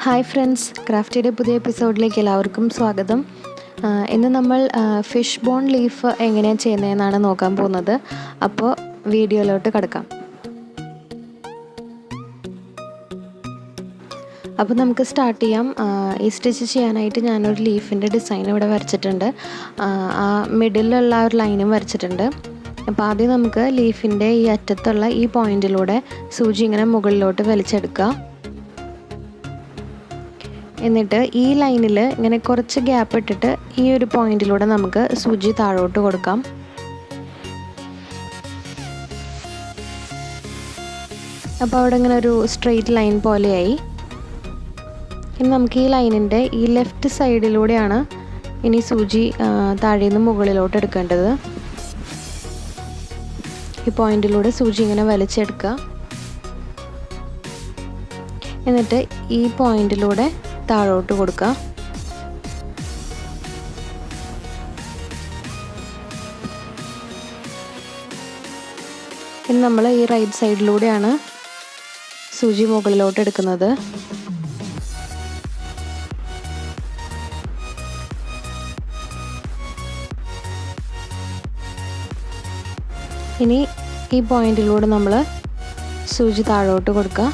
Hi friends, ക്രാഫ്റ്റിയുടെ പുതിയ എപ്പിസോഡിലേക്ക് എല്ലാവർക്കും സ്വാഗതം. ഇന്ന് നമ്മൾ ഫിഷ് ബോൺ ലീഫ് എങ്ങനെയാണ് ചെയ്യുന്നതെന്നാണ് നോക്കാൻ പോകുന്നത്. അപ്പോൾ വീഡിയോയിലോട്ട് കിടക്കാം. അപ്പോൾ നമുക്ക് സ്റ്റാർട്ട് ചെയ്യാം. ഈ സ്റ്റിച്ച് ചെയ്യാനായിട്ട് ഞാനൊരു ലീഫിൻ്റെ ഡിസൈൻ ഇവിടെ വരച്ചിട്ടുണ്ട്. ആ മിഡിലുള്ള ഒരു ലൈനും വരച്ചിട്ടുണ്ട്. അപ്പോൾ ആദ്യം നമുക്ക് ലീഫിൻ്റെ ഈ അറ്റത്തുള്ള ഈ പോയിൻറ്റിലൂടെ സൂചി ഇങ്ങനെ മുകളിലോട്ട് വലിച്ചെടുക്കുക. എന്നിട്ട് ഈ ലൈനിൽ ഇങ്ങനെ കുറച്ച് ഗ്യാപ്പ് ഇട്ടിട്ട് ഈ ഒരു പോയിന്റിലൂടെ നമുക്ക് സൂചി താഴോട്ട് കൊടുക്കാം. അപ്പോൾ അവിടെ ഇങ്ങനെ ഒരു സ്ട്രെയിറ്റ് ലൈൻ പോലെയായി. ഇനി നമുക്ക് ഈ ലൈനിൻ്റെ ഈ ലെഫ്റ്റ് സൈഡിലൂടെയാണ് ഇനി സൂചി താഴെ നിന്ന് മുകളിലോട്ട് എടുക്കേണ്ടത്. ഈ പോയിന്റിലൂടെ സൂചി ഇങ്ങനെ വലിച്ചെടുക്കുക. എന്നിട്ട് ഈ പോയിന്റിലൂടെ താഴോട്ട് കൊടുക്കുക. ഇനി നമ്മൾ ഈ റൈറ്റ് സൈഡിലൂടെയാണ് സൂചി മുകളിലോട്ട് എടുക്കുന്നത്. ഇനി ഈ പോയിന്റിലൂടെ നമ്മൾ സൂചി താഴോട്ട് കൊടുക്കുക.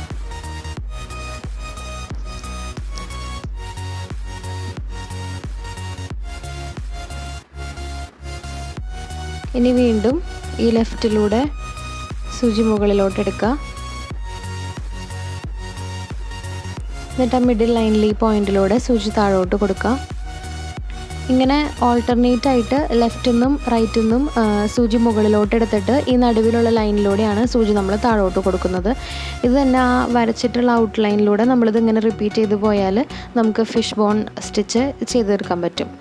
ഇനി വീണ്ടും ഈ ലെഫ്റ്റിലൂടെ സൂചി മുകളിലോട്ട് എടുക്കുക. എന്നിട്ട് ആ മിഡിൽ ലൈനിൽ ഈ പോയിന്റിലൂടെ സൂചി താഴോട്ട് കൊടുക്കുക. ഇങ്ങനെ ഓൾട്ടർനേറ്റ് ആയിട്ട് ലെഫ്റ്റിൽ നിന്നും റൈറ്റിൽ നിന്നും സൂചി മുകളിലോട്ട് എടുത്തിട്ട് ഈ നടുവിലുള്ള ലൈനിലൂടെയാണ് സൂചി നമ്മൾ താഴോട്ട് കൊടുക്കുന്നത്. ഇത് തന്നെ ആ വരച്ചിട്ടുള്ള ഔട്ട്ലൈനിലൂടെ നമ്മളിത് ഇങ്ങനെ റിപ്പീറ്റ് ചെയ്ത് പോയാൽ നമുക്ക് ഫിഷ് ബോൺ സ്റ്റിച്ച് ചെയ്ത് തീർക്കാൻ പറ്റും.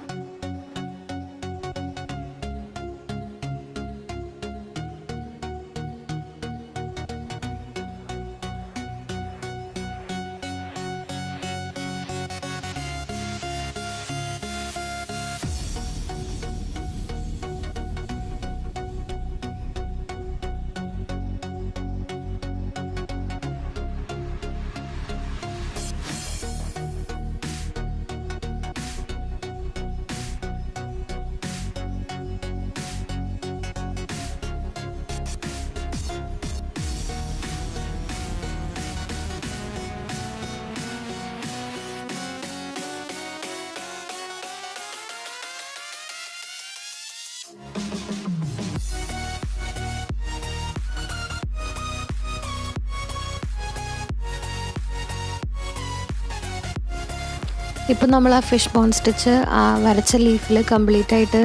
ഇപ്പം നമ്മൾ ആ ഫിഷ് ബോൺ സ്റ്റിച്ച് ആ വരച്ച ലീഫിൽ കംപ്ലീറ്റ് ആയിട്ട്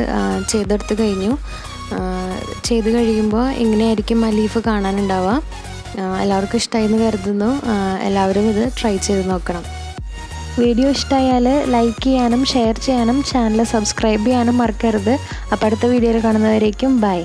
ചെയ്തെടുത്ത് കഴിഞ്ഞു. ചെയ്ത് കഴിയുമ്പോൾ ഇങ്ങനെയായിരിക്കും ആ ലീഫ് കാണാനുണ്ടാവുക. എല്ലാവർക്കും ഇഷ്ടമായി എന്ന് കരുതുന്നു. എല്ലാവരും ഇത് ട്രൈ ചെയ്ത് നോക്കണം. വീഡിയോ ഇഷ്ടമായാൽ ലൈക്ക് ചെയ്യാനും ഷെയർ ചെയ്യാനും ചാനൽ സബ്സ്ക്രൈബ് ചെയ്യാനും മറക്കരുത്. അപ്പോൾ അടുത്ത വീഡിയോയിൽ കാണുന്നവരേക്കും ബൈ.